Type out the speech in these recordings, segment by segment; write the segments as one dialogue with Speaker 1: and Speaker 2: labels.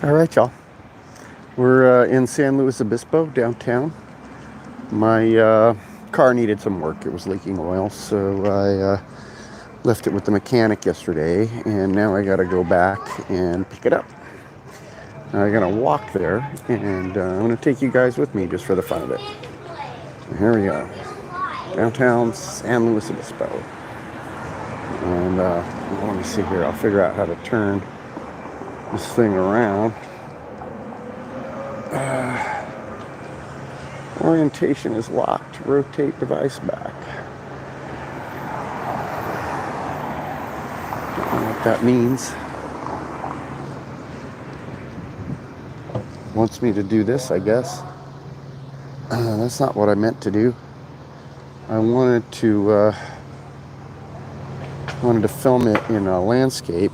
Speaker 1: All right, y'all. We're in San Luis Obispo, downtown. My car needed some work. It was leaking oil, so I left it with the mechanic yesterday, and now I got to go back and pick it up. I'm going to walk there, and I'm going to take you guys with me just for the fun of it. Here we go. Downtown San Luis Obispo. And let me see here. I'll figure out how to turn this thing around. Orientation is locked. Rotate device back. Don't know what that means. Wants me to do this, I guess. That's not what I meant to do. I wanted to film it in a landscape,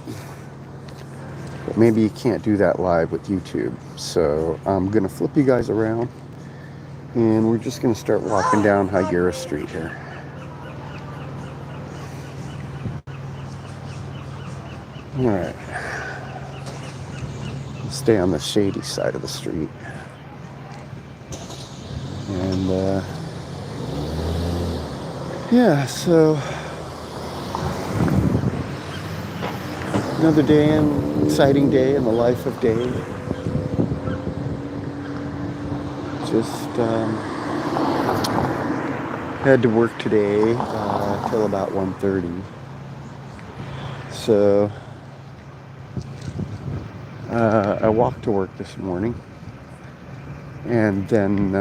Speaker 1: but maybe you can't do that live with YouTube. So I'm gonna flip you guys around, and we're just gonna start walking down Higuera Street here. All right. Stay on the shady side of the street. And yeah, so another day, an exciting day in the life of Dave. Just had to work today till about 1:30. So I walked to work this morning, and then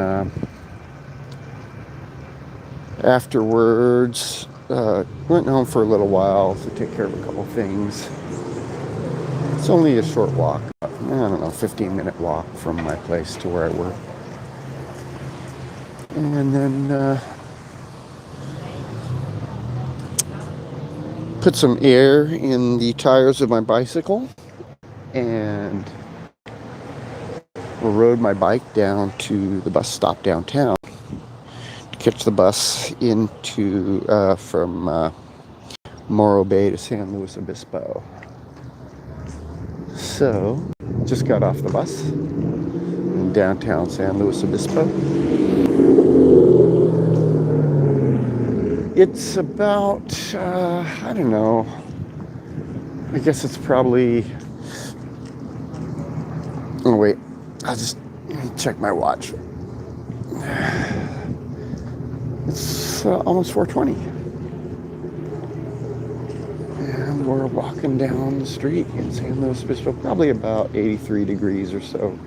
Speaker 1: afterwards went home for a little while to take care of a couple things. It's only a short walk, I don't know, 15-minute walk from my place to where I work. And then put some air in the tires of my bicycle and rode my bike down to the bus stop downtown to catch the bus into from Morro Bay to San Luis Obispo. So just got off the bus in downtown San Luis Obispo. It's about I don't know, I guess it's probably, oh wait, I'll just check my watch. It's almost 4:20. And we're walking down the street in San Luis Obispo, probably about 83 degrees or so.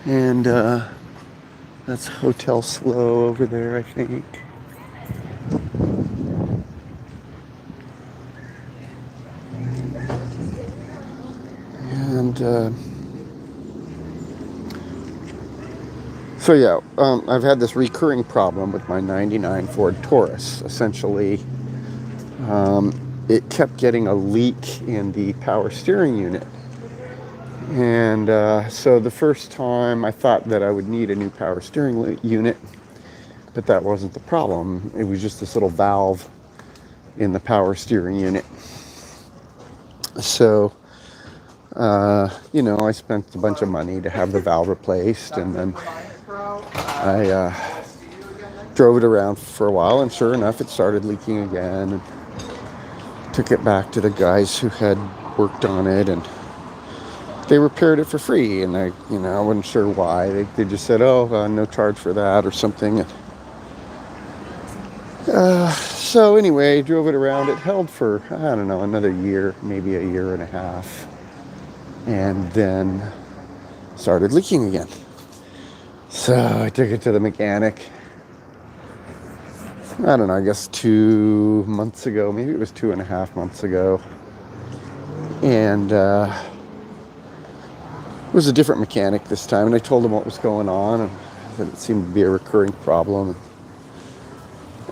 Speaker 1: And that's Hotel Slow over there, I think. And so yeah, I've had this recurring problem with my 99 Ford Taurus. Essentially, it kept getting a leak in the power steering unit. And so the first time I thought that I would need a new power steering unit, but that wasn't the problem. It was just this little valve in the power steering unit. So, I spent a bunch of money to have the valve replaced, and then I drove it around for a while, and sure enough, it started leaking again. And took it back to the guys who had worked on it, and they repaired it for free. And I wasn't sure why. They just said, no charge for that or something. So anyway, drove it around. It held for, I don't know, another year, maybe a year and a half. And then started leaking again. So I took it to the mechanic. I don't know, I guess 2 months ago, maybe it was 2.5 months ago. And it was a different mechanic this time. And I told him what was going on, and that it seemed to be a recurring problem.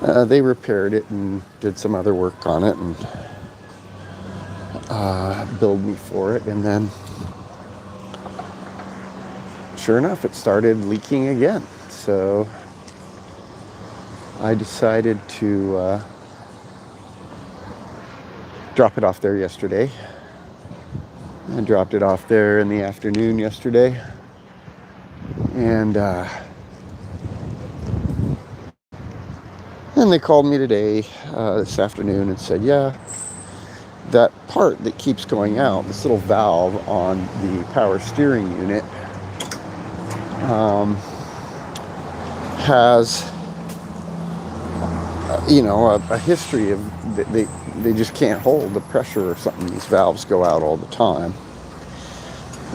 Speaker 1: They repaired it and did some other work on it and billed me for it. And then sure enough, it started leaking again. So I decided to drop it off there yesterday. I dropped it off there in the afternoon yesterday. And they called me today, this afternoon, and said, yeah, that part that keeps going out, this little valve on the power steering unit, has, a history of, they just can't hold the pressure or something. These valves go out all the time.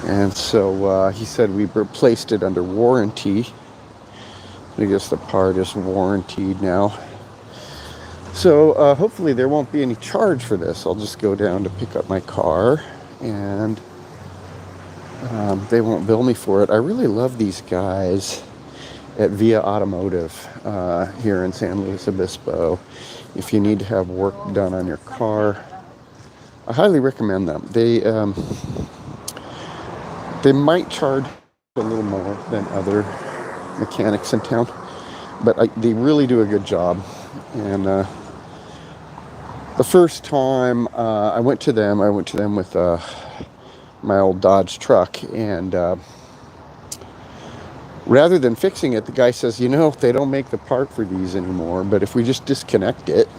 Speaker 1: And so he said we replaced it under warranty. I guess the part is warranted now. So hopefully there won't be any charge for this. I'll just go down to pick up my car, and they won't bill me for it. I really love these guys at Via Automotive here in San Luis Obispo. If you need to have work done on your car, I highly recommend them. They might charge a little more than other mechanics in town, but they really do a good job. And the first time I went to them with my old Dodge truck, and rather than fixing it, the guy says, they don't make the part for these anymore, but if we just disconnect it,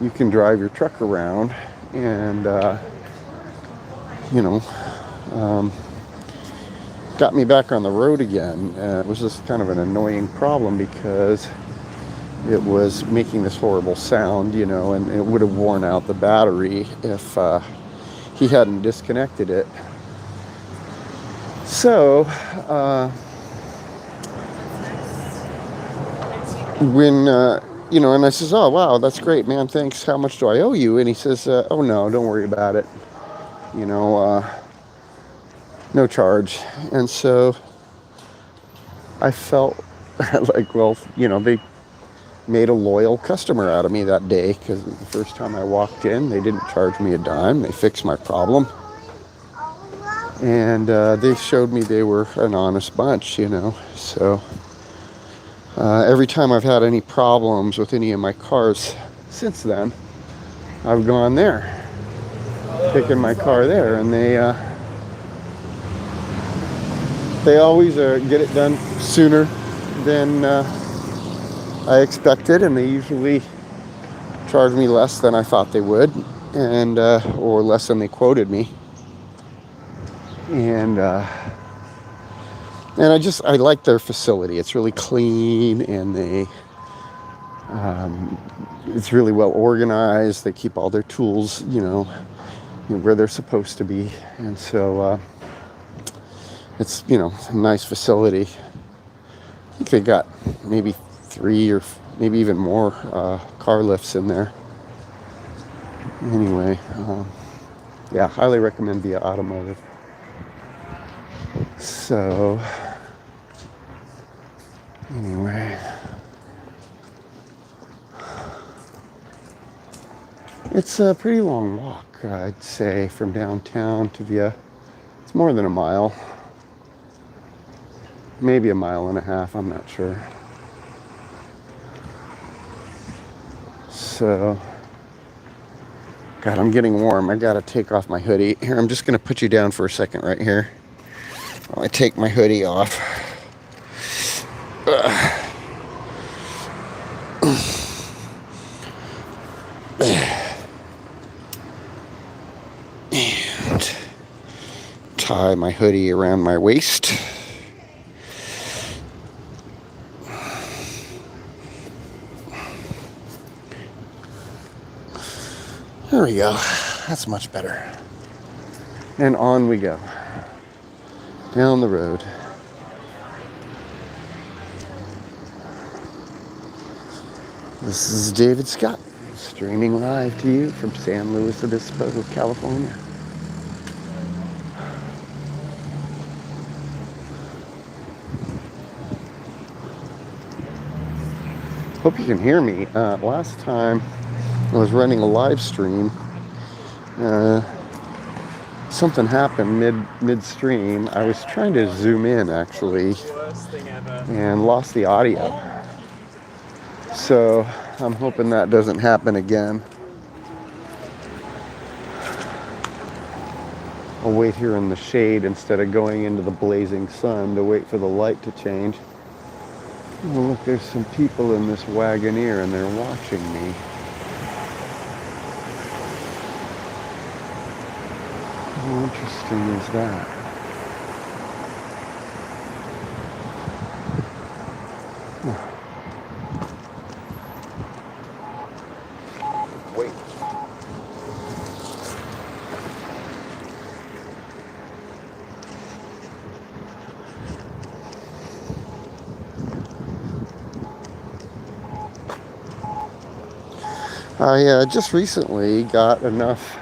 Speaker 1: you can drive your truck around. And got me back on the road again. It was just kind of an annoying problem because it was making this horrible sound, and it would have worn out the battery if he hadn't disconnected it. So when and I says, oh wow, that's great, man, thanks, how much do I owe you? And he says, oh no, don't worry about it, no charge. And so I felt like, well, they made a loyal customer out of me that day, because the first time I walked in, they didn't charge me a dime. They fixed my problem, and they showed me they were an honest bunch, so every time I've had any problems with any of my cars since then, I've gone there, taken my car there, and they always get it done sooner than I expected, and they usually charge me less than I thought they would, and or less than they quoted me. And I like their facility. It's really clean, and it's really well organized. They keep all their tools, where they're supposed to be, and so it's a nice facility. I think they got maybe 3 or maybe even more car lifts in there. Anyway, highly recommend Via Automotive. So anyway, it's a pretty long walk, I'd say, from downtown to Via. It's more than a mile, maybe a mile and a half, I'm not sure. So, God, I'm getting warm. I gotta take off my hoodie. Here, I'm just gonna put you down for a second right here while I take my hoodie off. And tie my hoodie around my waist. There we go. That's much better. And on we go. Down the road. This is David Scott, streaming live to you from San Luis Obispo, California. Hope you can hear me. Last time I was running a live stream, something happened midstream. I was trying to zoom in actually and lost the audio. So I'm hoping that doesn't happen again. I'll wait here in the shade instead of going into the blazing sun to wait for the light to change. Oh, look, there's some people in this Wagoneer and they're watching me. How interesting is that? Wait. I just recently got enough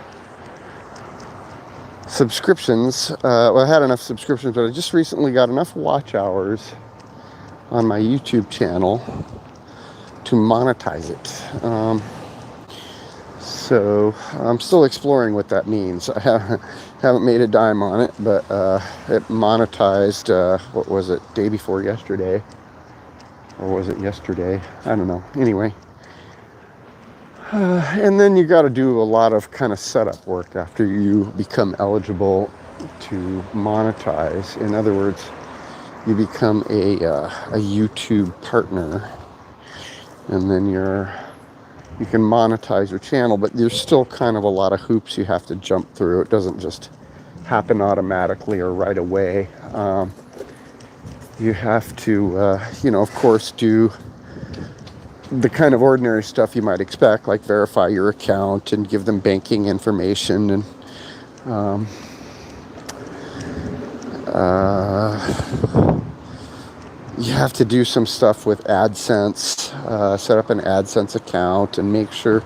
Speaker 1: subscriptions. Well, I had enough subscriptions, but I just recently got enough watch hours on my YouTube channel to monetize it. So I'm still exploring what that means. I haven't made a dime on it, but it monetized, what was it, day before yesterday? Or was it yesterday? I don't know. Anyway. And then you got to do a lot of kind of setup work after you become eligible to monetize. In other words, you become a YouTube partner, and then you can monetize your channel, but there's still kind of a lot of hoops you have to jump through. It doesn't just happen automatically or right away. You have to, of course, do the kind of ordinary stuff you might expect, like verify your account and give them banking information, and you have to do some stuff with AdSense, set up an AdSense account and make sure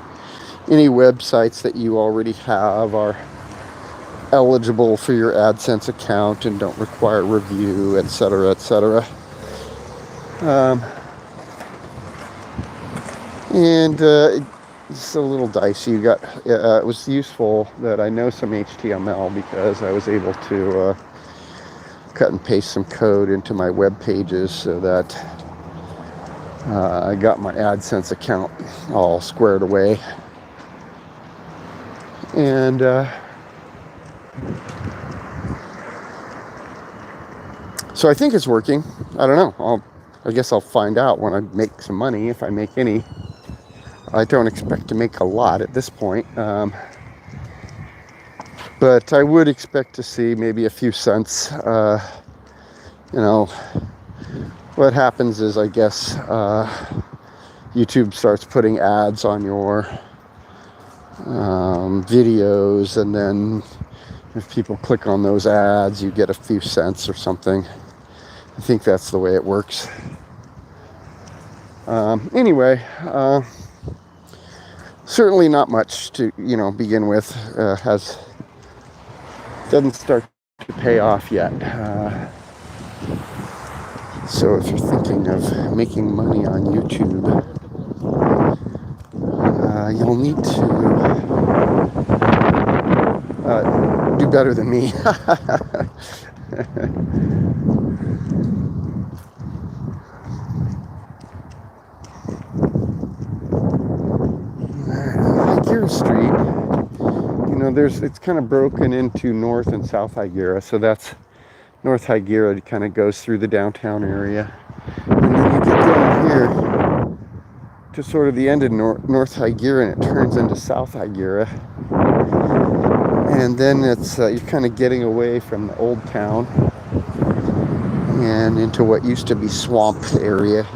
Speaker 1: any websites that you already have are eligible for your AdSense account and don't require review, etc., etc. And it's a little dicey. It was useful that I know some HTML because I was able to cut and paste some code into my web pages so that I got my AdSense account all squared away. And so I think it's working. I don't know. I guess I'll find out when I make some money, if I make any. I don't expect to make a lot at this point, but I would expect to see maybe a few cents. What happens is, I guess, YouTube starts putting ads on your videos, and then if people click on those ads, you get a few cents or something. I think that's the way it works. Anyway, certainly not much to begin with. Doesn't start to pay off yet. So if you're thinking of making money on YouTube, you'll need to do better than me. Higuera Street, it's kind of broken into North and South Higuera. So that's North Higuera. It kind of goes through the downtown area, and then you get down here to sort of the end of North Higuera, and it turns into South Higuera, and then it's you're kind of getting away from the old town and into what used to be swamp area,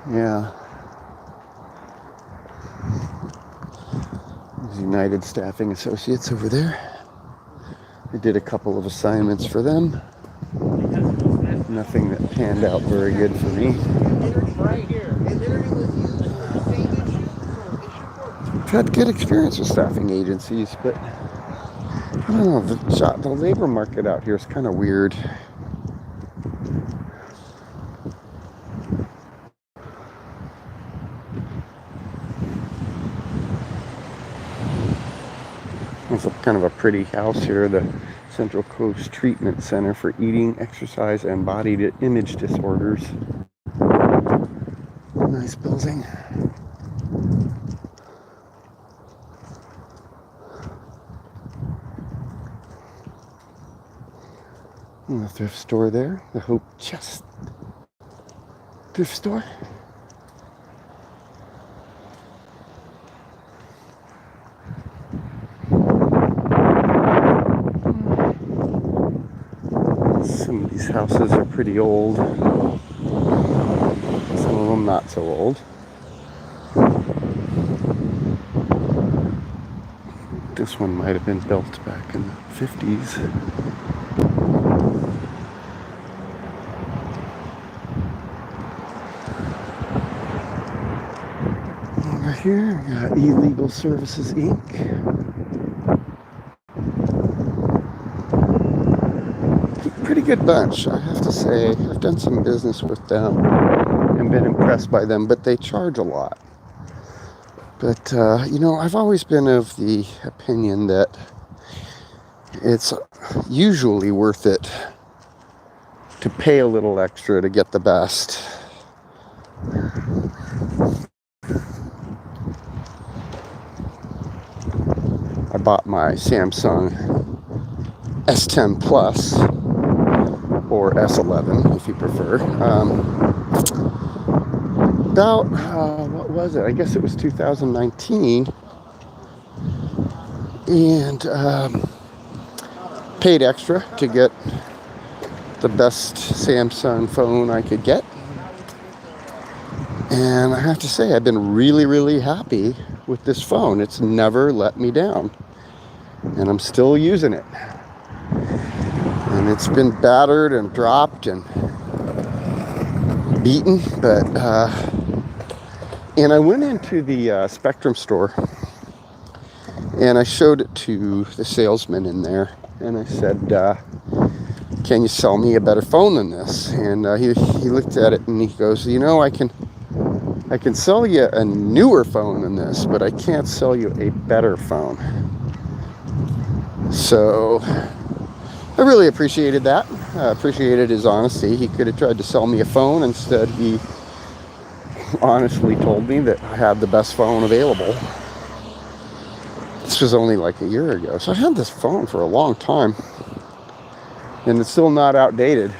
Speaker 1: Yeah. There's United Staffing Associates over there. I did a couple of assignments for them. Nothing that panned out very good for me. I've had good experience with staffing agencies, but I don't know, the labor market out here is kind of weird. It's kind of a pretty house here, the Central Coast Treatment Center for Eating, Exercise, and Body Image Disorders. Nice building. And the thrift store there, the Hope Chest thrift store. Some of these houses are pretty old. Some of them not so old. This one might have been built back in the 50s. Over here, we got Illegal Services Inc. Pretty good bunch, I have to say. I've done some business with them and been impressed by them, but they charge a lot. But, I've always been of the opinion that it's usually worth it to pay a little extra to get the best. I bought my Samsung S10 Plus, or S11 if you prefer. What was it? I guess it was 2019. And paid extra to get the best Samsung phone I could get. And I have to say, I've been really, really happy with this phone. It's never let me down. And I'm still using it. And it's been battered and dropped and beaten, but and I went into the Spectrum store and I showed it to the salesman in there, and I said, can you sell me a better phone than this? And he looked at it and he goes, I can sell you a newer phone than this, but I can't sell you a better phone. So I really appreciated that. I appreciated his honesty. He could have tried to sell me a phone. Instead, he honestly told me that I had the best phone available. This was only like a year ago. So I had this phone for a long time. And it's still not outdated.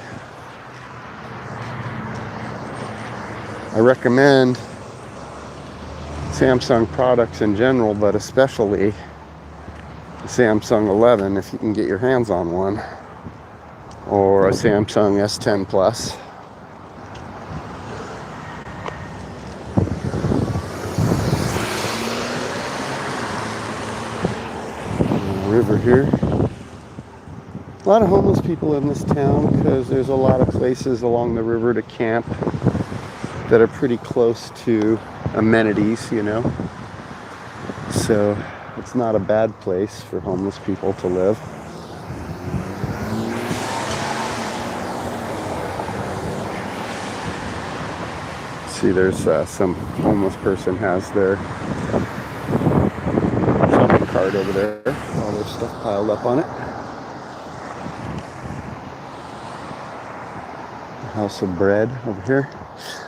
Speaker 1: I recommend Samsung products in general, but especially the Samsung 11 if you can get your hands on one, or a Samsung S10 Plus. River here. A lot of homeless people in this town because there's a lot of places along the river to camp that are pretty close to amenities, So it's not a bad place for homeless people to live. See, there's some homeless person has their shopping cart over there. All their stuff piled up on it. House of Bread over here.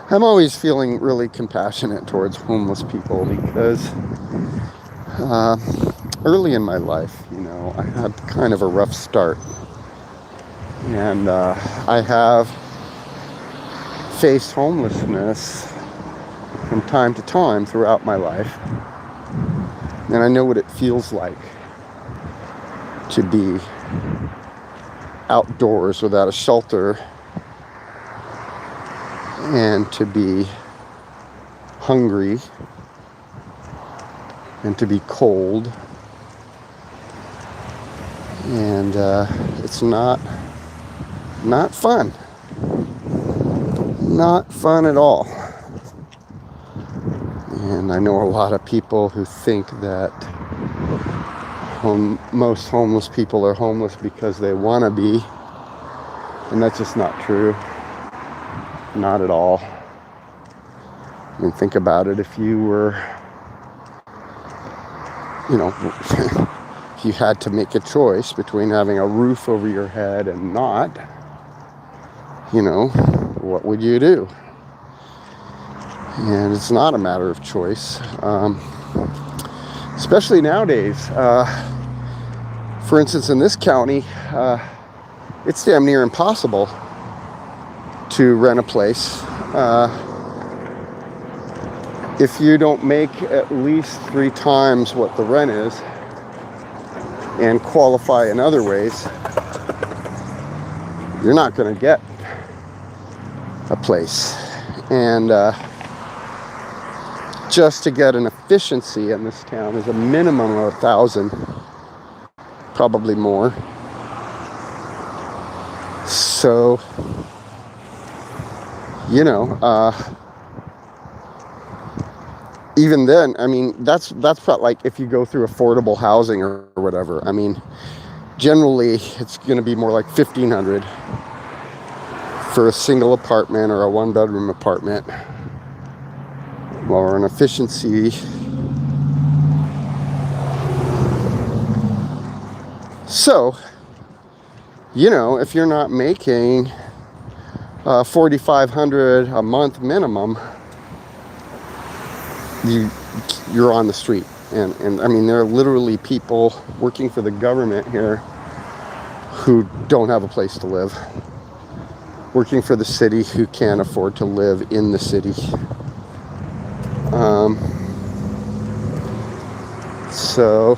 Speaker 1: I'm always feeling really compassionate towards homeless people because early in my life, I had kind of a rough start. And I have faced homelessness from time to time throughout my life. And I know what it feels like to be outdoors without a shelter, and to be hungry, and to be cold, and it's not fun. Not fun at all. And I know a lot of people who think that most homeless people are homeless because they want to be, and that's just not true. Not at all. I mean, think about it. If you were, if you had to make a choice between having a roof over your head and not, what would you do? And it's not a matter of choice, especially nowadays. For instance, in this county, it's damn near impossible to rent a place if you don't make at least 3 times what the rent is and qualify in other ways. You're not going to get a place. And just to get an efficiency in this town is a minimum of 1,000, probably more. So, even then, I mean, that's about like if you go through affordable housing or whatever. I mean, generally it's going to be more like $1,500 for a single apartment or a 1-bedroom apartment, or an efficiency. So, if you're not making $4,500 a month minimum, you're on the street. And I mean, there are literally people working for the government here who don't have a place to live, working for the city who can't afford to live in the city. So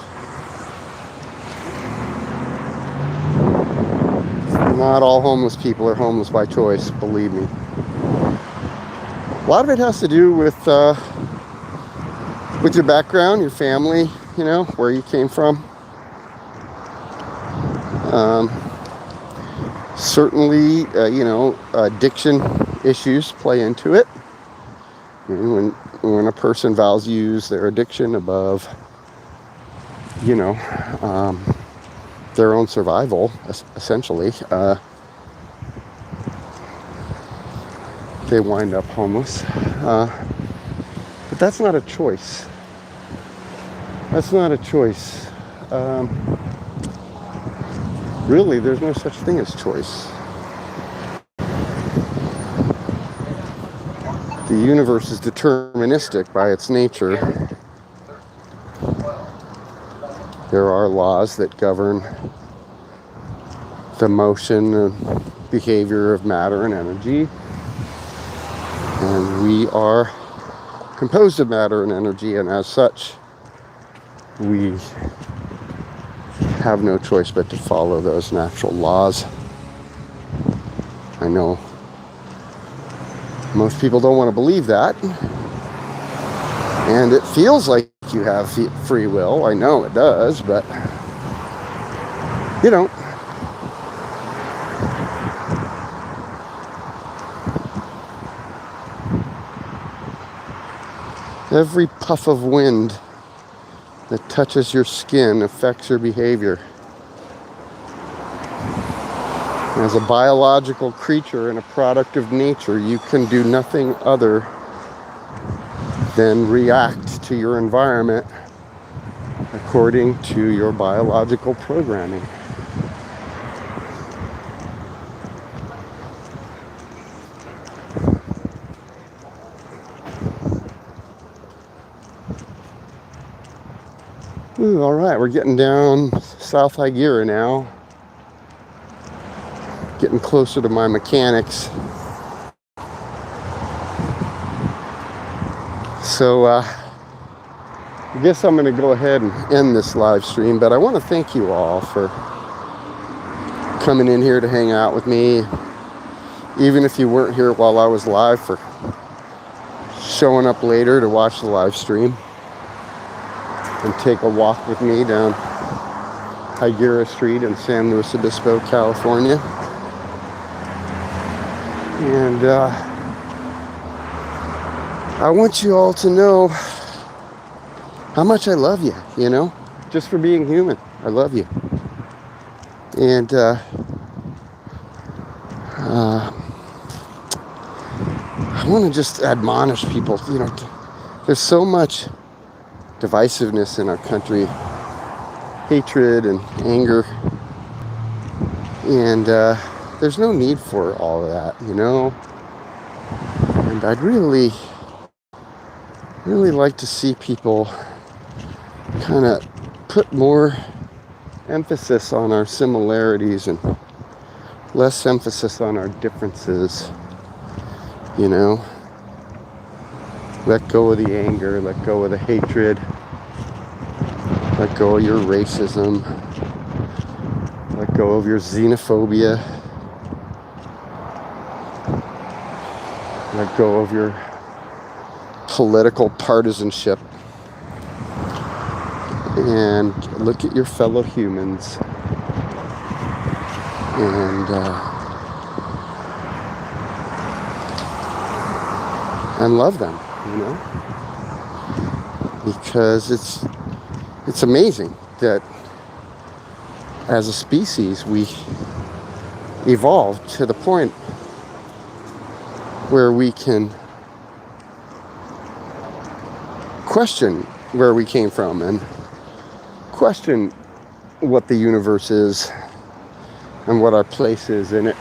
Speaker 1: not all homeless people are homeless by choice, believe me. A lot of it has to do with your background, your family, where you came from. Certainly, addiction issues play into it. When a person values their addiction above, their own survival, essentially, they wind up homeless. But that's not a choice. That's not a choice. Really, there's no such thing as choice. The universe is deterministic by its nature. There are laws that govern the motion and behavior of matter and energy. And we are composed of matter and energy, and as such, we have no choice but to follow those natural laws. I know most people don't want to believe that, and it feels like you have free will. I know it does, but you don't. Every puff of wind that touches your skin affects your behavior. As a biological creature and a product of nature, you can do nothing other than react to your environment according to your biological programming. Ooh, all right, we're getting down South Higuera now. Getting closer to my mechanics. So I guess I'm going to go ahead and end this live stream, but I want to thank you all for coming in here to hang out with me. Even if you weren't here while I was live, for showing up later to watch the live stream and take a walk with me down Higuera Street in San Luis Obispo, California. And I want you all to know how much I love you, just for being human. I love you. And I want to just admonish people, there's so much divisiveness in our country. hatred and anger. And there's no need for all of that, you know? And I'd really like to see people kind of put more emphasis on our similarities and less emphasis on our differences, you know? Let go of the anger, let go of the hatred, let go of your racism, let go of your xenophobia, let go of your political partisanship, and look at your fellow humans and love them, you know, because it's amazing that as a species we evolved to the point where we can question where we came from and question what the universe is and what our place is in it.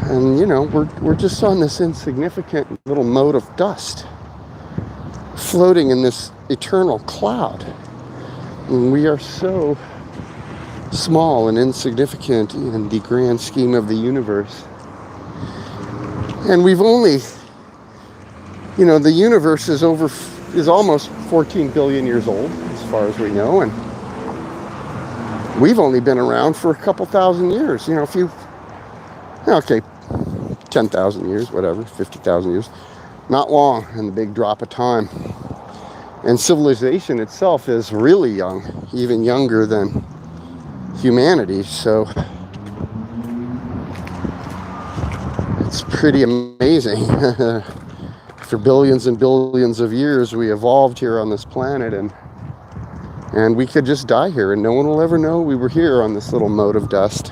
Speaker 1: And you know, we're just on this insignificant little mote of dust floating in this eternal cloud. And we are so small and insignificant in the grand scheme of the universe. And we've only, you know, the universe is almost 14 billion years old, as far as we know, and we've only been around for a couple thousand years. You know, 10,000 years, whatever, 50,000 years. Not long in the big drop of time. And civilization itself is really young, even younger than humanity. So it's pretty amazing. For billions and billions of years, we evolved here on this planet, and we could just die here, and no one will ever know we were here on this little mote of dust.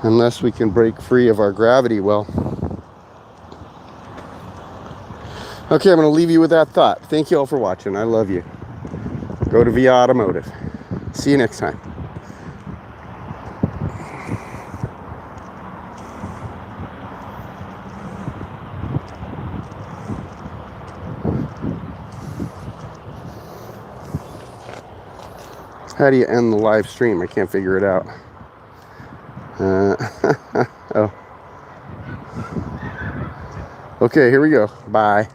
Speaker 1: Unless we can break free of our gravity well. Okay, I'm going to leave you with that thought. Thank you all for watching. I love you. Go to Via Automotive. See you next time. How do you end the live stream? I can't figure it out. Oh. Okay, here we go. Bye.